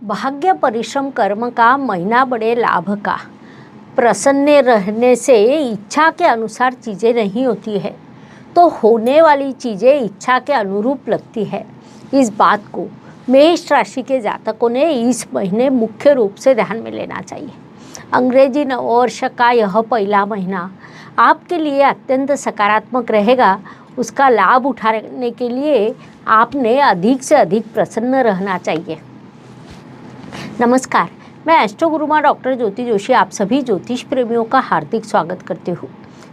भाग्य परिश्रम कर्म का महीना बड़े लाभ का। प्रसन्न रहने से इच्छा के अनुसार चीज़ें नहीं होती है, तो होने वाली चीज़ें इच्छा के अनुरूप लगती है। इस बात को मेष राशि के जातकों ने इस महीने मुख्य रूप से ध्यान में लेना चाहिए। अंग्रेजी नववर्ष का यह पहला महीना आपके लिए अत्यंत सकारात्मक रहेगा। उसका लाभ उठाने के लिए आपने अधिक से अधिक प्रसन्न रहना चाहिए। नमस्कार, मैं एस्ट्रो गुरुमा डॉक्टर ज्योति जोशी आप सभी ज्योतिष प्रेमियों का हार्दिक स्वागत करती हूँ।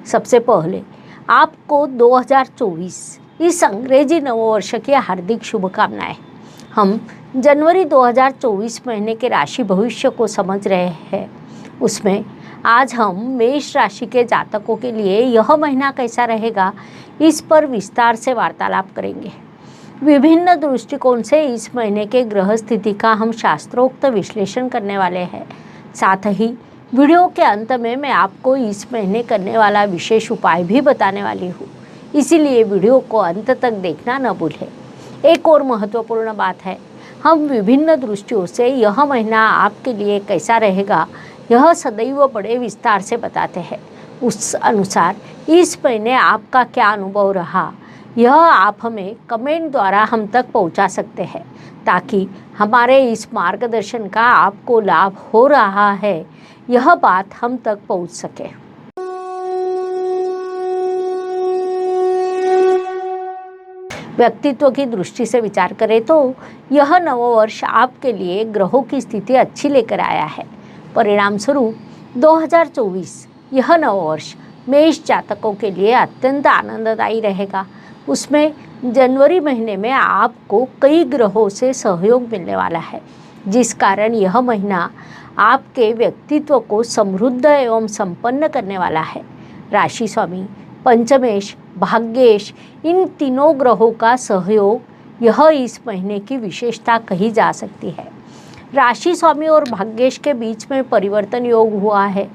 सबसे पहले आपको 2024 इस अंग्रेजी नववर्ष की हार्दिक शुभकामनाएं। हम जनवरी 2024 महीने के राशि भविष्य को समझ रहे हैं। उसमें आज हम मेष राशि के जातकों के लिए यह महीना कैसा रहेगा, इस पर विस्तार से वार्तालाप करेंगे। विभिन्न दृष्टिकोण से इस महीने के ग्रह स्थिति का हम शास्त्रोक्त विश्लेषण करने वाले हैं। साथ ही वीडियो के अंत में मैं आपको इस महीने करने वाला विशेष उपाय भी बताने वाली हूँ, इसीलिए वीडियो को अंत तक देखना न भूलें। एक और महत्वपूर्ण बात है, हम विभिन्न दृष्टियों से यह महीना आपके लिए कैसा रहेगा यह सदैव बड़े विस्तार से बताते हैं। उस अनुसार इस महीने आपका क्या अनुभव रहा, यह आप हमें कमेंट द्वारा हम तक पहुंचा सकते हैं, ताकि हमारे इस मार्गदर्शन का आपको लाभ हो रहा है यह बात हम तक पहुंच सके। व्यक्तित्व की दृष्टि से विचार करें तो यह नववर्ष आपके लिए ग्रहों की स्थिति अच्छी लेकर आया है। परिणाम स्वरूप 2024 यह नववर्ष मेष जातकों के लिए अत्यंत आनंददायी रहेगा। उसमें जनवरी महीने में आपको कई ग्रहों से सहयोग मिलने वाला है, जिस कारण यह महीना आपके व्यक्तित्व को समृद्ध एवं संपन्न करने वाला है। राशि स्वामी, पंचमेश, भाग्येश, इन तीनों ग्रहों का सहयोग यह इस महीने की विशेषता कही जा सकती है। राशि स्वामी और भाग्येश के बीच में परिवर्तन योग हुआ है,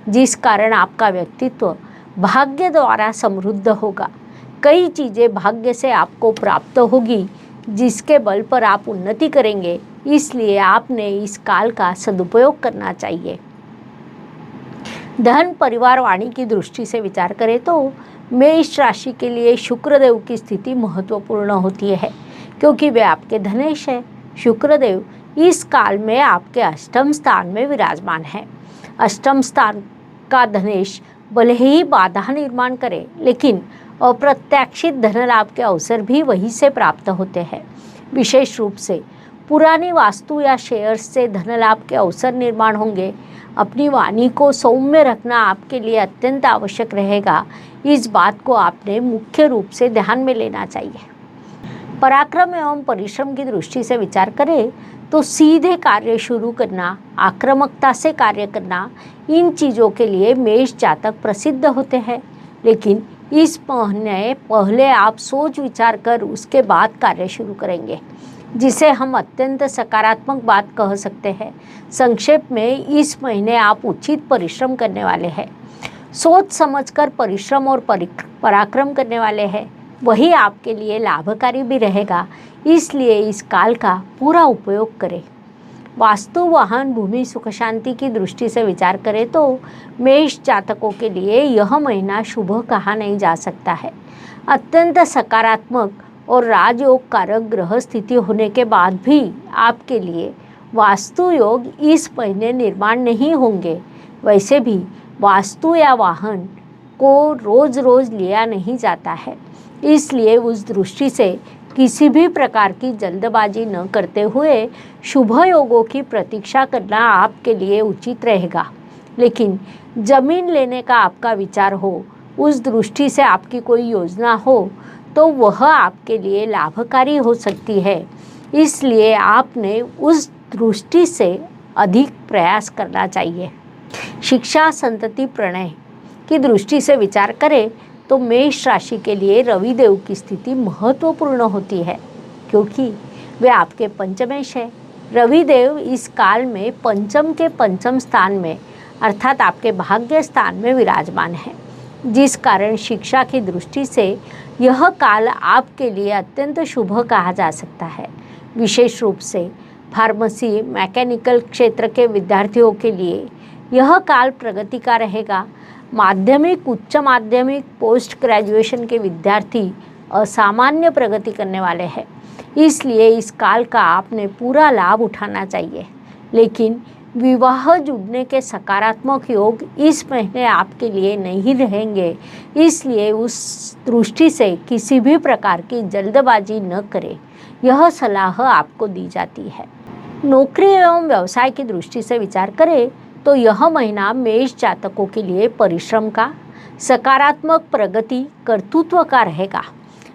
जिस कारण आपका व्यक्तित्व भाग्य द्वारा समृद्ध होगा। कई चीज़ें भाग्य से आपको प्राप्त होगी, जिसके बल पर आप उन्नति करेंगे, इसलिए आपने इस काल का सदुपयोग करना चाहिए। धन, परिवार, वाणी की दृष्टि से विचार करें तो मेष राशि के लिए शुक्रदेव की स्थिति महत्वपूर्ण होती है, क्योंकि वे आपके धनेश है। शुक्रदेव इस काल में आपके अष्टम स्थान में विराजमान है। अष्टम स्थान का धनेश भले ही बाधा निर्माण करे, लेकिन अप्रत्याशित धन लाभ के अवसर भी वहीं से प्राप्त होते हैं। विशेष रूप से पुरानी वास्तु या शेयर्स से धन लाभ के अवसर निर्माण होंगे। अपनी वाणी को सौम्य रखना आपके लिए अत्यंत आवश्यक रहेगा। इस बात को आपने मुख्य रूप से ध्यान में लेना चाहिए। पराक्रम एवं परिश्रम की दृष्टि से विचार करें तो सीधे कार्य शुरू करना, आक्रामकता से कार्य करना, इन चीज़ों के लिए मेष जातक प्रसिद्ध होते हैं। लेकिन इस महीने पहले आप सोच विचार कर उसके बाद कार्य शुरू करेंगे, जिसे हम अत्यंत सकारात्मक बात कह सकते हैं। संक्षेप में इस महीने आप उचित परिश्रम करने वाले हैं। सोच समझकर परिश्रम और पराक्रम करने वाले हैं, वही आपके लिए लाभकारी भी रहेगा। इसलिए इस काल का पूरा उपयोग करें। वास्तु, वाहन, भूमि, सुख शांति की दृष्टि से विचार करें तो मेष जातकों के लिए यह महीना शुभ कहा नहीं जा सकता है। अत्यंत सकारात्मक और राजयोग कारक ग्रह स्थिति होने के बाद भी आपके लिए वास्तु योग इस महीने निर्माण नहीं होंगे। वैसे भी वास्तु या वाहन को रोज रोज लिया नहीं जाता है, इसलिए उस दृष्टि से किसी भी प्रकार की जल्दबाजी न करते हुए शुभ योगों की प्रतीक्षा करना आपके लिए उचित रहेगा। लेकिन जमीन लेने का आपका विचार हो, उस दृष्टि से आपकी कोई योजना हो, तो वह आपके लिए लाभकारी हो सकती है। इसलिए आपने उस दृष्टि से अधिक प्रयास करना चाहिए। शिक्षा, संतति, प्रणय की दृष्टि से विचार करें तो मेष राशि के लिए रविदेव की स्थिति महत्वपूर्ण होती है, क्योंकि वे आपके पंचमेश है। रविदेव इस काल में पंचम के पंचम स्थान में अर्थात आपके भाग्य स्थान में विराजमान है, जिस कारण शिक्षा की दृष्टि से यह काल आपके लिए अत्यंत शुभ कहा जा सकता है। विशेष रूप से फार्मेसी, मैकेनिकल क्षेत्र के विद्यार्थियों के लिए यह काल प्रगति का रहेगा। माध्यमिक, उच्च माध्यमिक, पोस्ट ग्रेजुएशन के विद्यार्थी असामान्य प्रगति करने वाले हैं, इसलिए इस काल का आपने पूरा लाभ उठाना चाहिए। लेकिन विवाह जुड़ने के सकारात्मक योग इस महीने आपके लिए नहीं रहेंगे, इसलिए उस दृष्टि से किसी भी प्रकार की जल्दबाजी न करें, यह सलाह आपको दी जाती है। नौकरी एवं व्यवसाय की दृष्टि से विचार करें तो यह महीना मेष जातकों के लिए परिश्रम का, सकारात्मक प्रगति, कर्तृत्व का रहेगा।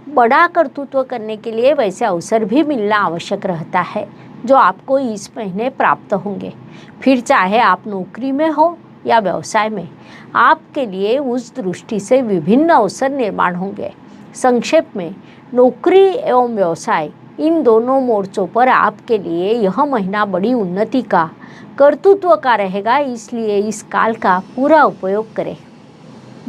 बड़ा कर्तृत्व करने के लिए वैसे अवसर भी मिलना आवश्यक रहता है जो आपको इस महीने प्राप्त होंगे। फिर चाहे आप नौकरी में हो या व्यवसाय में, आपके लिए उस दृष्टि से विभिन्न अवसर निर्माण होंगे। संक्षेप में, नौकरी एवं व्यवसाय इन दोनों मोर्चों पर आपके लिए यह महीना बड़ी उन्नति का, कर्तृत्व का रहेगा, इसलिए इस काल का पूरा उपयोग करें।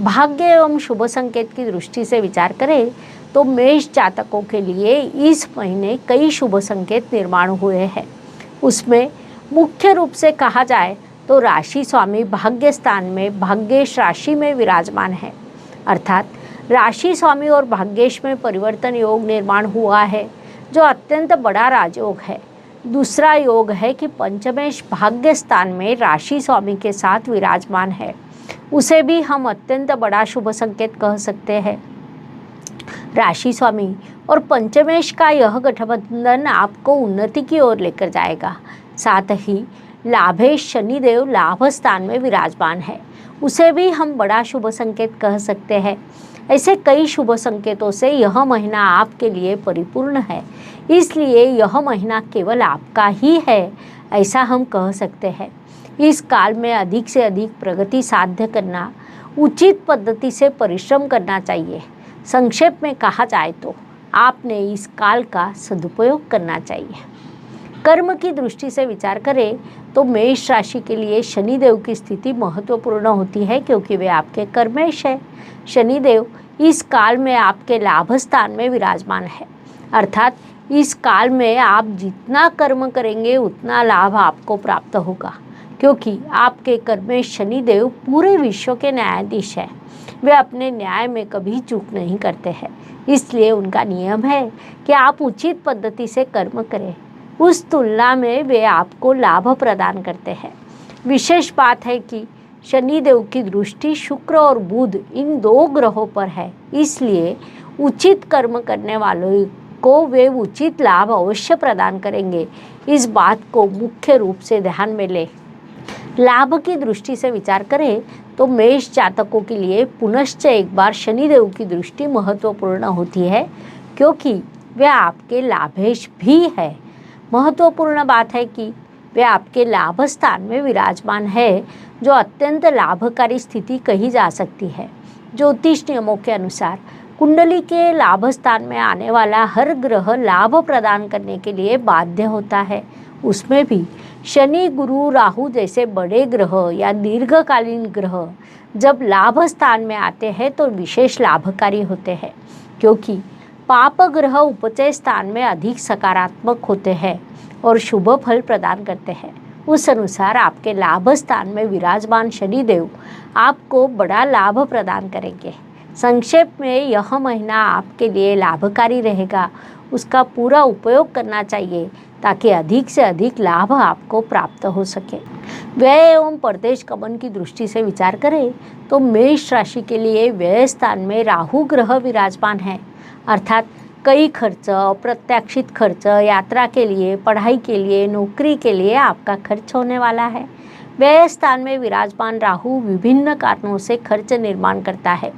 भाग्य एवं शुभ संकेत की दृष्टि से विचार करें तो मेष जातकों के लिए इस महीने कई शुभ संकेत निर्माण हुए हैं। उसमें मुख्य रूप से कहा जाए तो राशि स्वामी भाग्य स्थान में भाग्येश राशि में विराजमान है, अर्थात राशि स्वामी और भाग्येश में परिवर्तन योग निर्माण हुआ है जो अत्यंत बड़ा राजयोग है। दूसरा योग है कि पंचमेश भाग्य स्थान में राशि स्वामी के साथ विराजमान है, उसे भी हम अत्यंत बड़ा शुभ संकेत कह सकते हैं। राशि स्वामी और पंचमेश का यह गठबंधन आपको उन्नति की ओर लेकर जाएगा। साथ ही लाभेश शनिदेव लाभ स्थान में विराजमान है, उसे भी हम बड़ा शुभ संकेत कह सकते हैं। ऐसे कई शुभ संकेतों से यह महीना आपके लिए परिपूर्ण है, इसलिए यह महीना केवल आपका ही है, ऐसा हम कह सकते हैं। इस काल में अधिक से अधिक प्रगति साध्य करना, उचित पद्धति से परिश्रम करना चाहिए। संक्षेप में कहा जाए तो आपने इस काल का सदुपयोग करना चाहिए। कर्म की दृष्टि से विचार करें तो मेष राशि के लिए शनिदेव की स्थिति महत्वपूर्ण होती है, क्योंकि वे आपके कर्मेश है। शनिदेव इस काल में आपके लाभ स्थान में विराजमान है, अर्थात इस काल में आप जितना कर्म करेंगे उतना लाभ आपको प्राप्त होगा, क्योंकि आपके कर्मेश शनिदेव पूरे विश्व के न्यायाधीश है। वे अपने न्याय में कभी चूक नहीं करते हैं, इसलिए उनका नियम है कि आप उचित पद्धति से कर्म करें। उस तुलना में वे आपको लाभ प्रदान करते हैं। विशेष बात है कि शनिदेव की दृष्टि शुक्र और बुध इन दो ग्रहों पर है, इसलिए उचित कर्म करने वालों को वे उचित लाभ अवश्य प्रदान करेंगे। इस बात को मुख्य रूप से ध्यान में लें। लाभ की दृष्टि से विचार करें तो मेष जातकों के लिए पुनश्च एक बार शनिदेव की दृष्टि महत्वपूर्ण होती है, क्योंकि वे आपके लाभेश भी है। महत्वपूर्ण बात है कि वे आपके लाभ स्थान में विराजमान है, जो अत्यंत लाभकारी स्थिति कही जा सकती है। ज्योतिष नियमों के अनुसार कुंडली के लाभ स्थान में आने वाला हर ग्रह लाभ प्रदान करने के लिए बाध्य होता है। उसमें भी शनि, गुरु, राहु जैसे बड़े ग्रह या दीर्घकालीन ग्रह जब लाभ स्थान में आते हैं तो विशेष लाभकारी होते हैं, क्योंकि पाप ग्रह उपचय स्थान में अधिक सकारात्मक होते हैं और शुभ फल प्रदान करते हैं। उस अनुसार आपके लाभ स्थान में विराजमान शनिदेव आपको बड़ा लाभ प्रदान करेंगे। संक्षेप में यह महीना आपके लिए लाभकारी रहेगा, उसका पूरा उपयोग करना चाहिए ताकि अधिक से अधिक लाभ आपको प्राप्त हो सके। व्यय एवं परदेश गमन की दृष्टि से विचार करें तो मेष राशि के लिए व्यय स्थान में राहु ग्रह विराजमान है, अर्थात कई खर्च, अप्रत्याशित खर्च, यात्रा के लिए, पढ़ाई के लिए, नौकरी के लिए आपका खर्च होने वाला है। व्यय स्थान में विराजमान राहु विभिन्न कारणों से खर्च निर्माण करता है,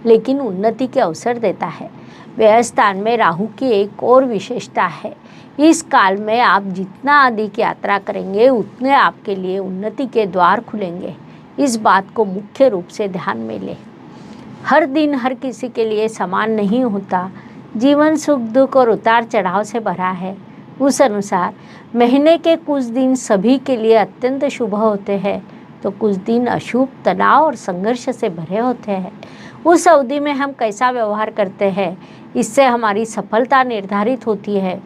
लेकिन उन्नति के अवसर देता है। व्यय स्थान में राहु की एक और विशेषता है, इस काल में आप जितना अधिक यात्रा करेंगे उतने आपके लिए उन्नति के द्वार खुलेंगे। इस बात को मुख्य रूप से ध्यान में लें। हर दिन हर किसी के लिए समान नहीं होता, जीवन सुख दुख और उतार चढ़ाव से भरा है। उस अनुसार महीने के कुछ दिन सभी के लिए अत्यंत शुभ होते हैं, तो कुछ दिन अशुभ, तनाव और संघर्ष से भरे होते हैं। उस अवधि में हम कैसा व्यवहार करते हैं, इससे हमारी सफलता निर्धारित होती है।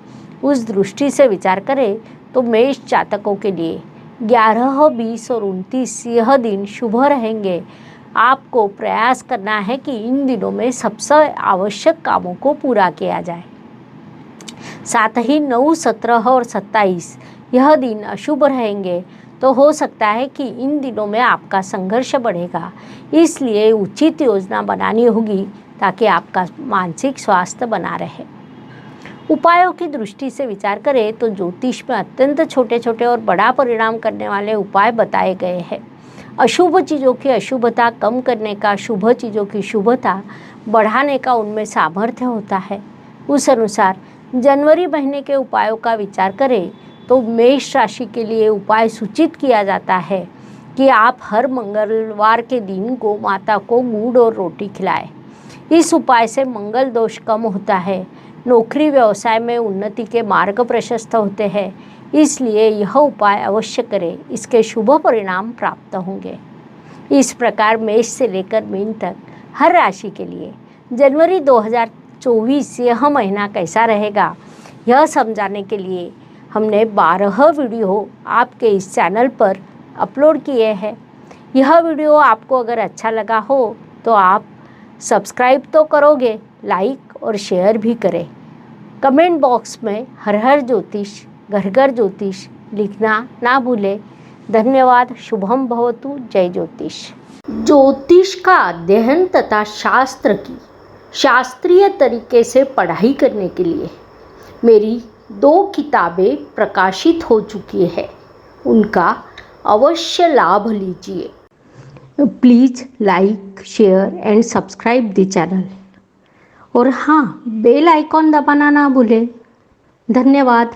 उस दृष्टि से विचार करें तो मेष जातकों के लिए 11, 20 और 29 यह दिन शुभ रहेंगे। आपको प्रयास करना है कि इन दिनों में सबसे आवश्यक कामों को पूरा किया जाए। साथ ही 9, 17 और 27 यह दिन अशुभ रहेंगे, तो हो सकता है कि इन दिनों में आपका संघर्ष बढ़ेगा। इसलिए उचित योजना बनानी होगी ताकि आपका मानसिक स्वास्थ्य बना रहे। उपायों की दृष्टि से विचार करें तो ज्योतिष में अत्यंत छोटे छोटे और बड़ा परिणाम करने वाले उपाय बताए गए हैं। अशुभ चीज़ों की अशुभता कम करने का, शुभ चीज़ों की शुभता बढ़ाने का उनमें सामर्थ्य होता है। उस अनुसार जनवरी महीने के उपायों का विचार करें तो मेष राशि के लिए उपाय सूचित किया जाता है कि आप हर मंगलवार के दिन गौ माता को गुड़ और रोटी खिलाएं। इस उपाय से मंगल दोष कम होता है। नौकरी व्यवसाय में उन्नति के मार्ग प्रशस्त होते हैं, इसलिए यह उपाय अवश्य करें, इसके शुभ परिणाम प्राप्त होंगे। इस प्रकार मेष से लेकर मीन तक हर राशि के लिए जनवरी 2024 यह महीना कैसा रहेगा, यह समझाने के लिए हमने 12 वीडियो आपके इस चैनल पर अपलोड किए हैं। यह वीडियो आपको अगर अच्छा लगा हो तो आप सब्सक्राइब तो करोगे, लाइक और शेयर भी करें। कमेंट बॉक्स में हर हर ज्योतिष, घर घर ज्योतिष लिखना ना भूलें। धन्यवाद। शुभम भवतु। जय ज्योतिष। ज्योतिष का अध्ययन तथा शास्त्र की शास्त्रीय तरीके से पढ़ाई करने के लिए मेरी 2 किताबें प्रकाशित हो चुकी है, उनका अवश्य लाभ लीजिए। Please like, share and subscribe the channel. और हाँ, बेल आइकॉन दबाना ना भूलें। धन्यवाद।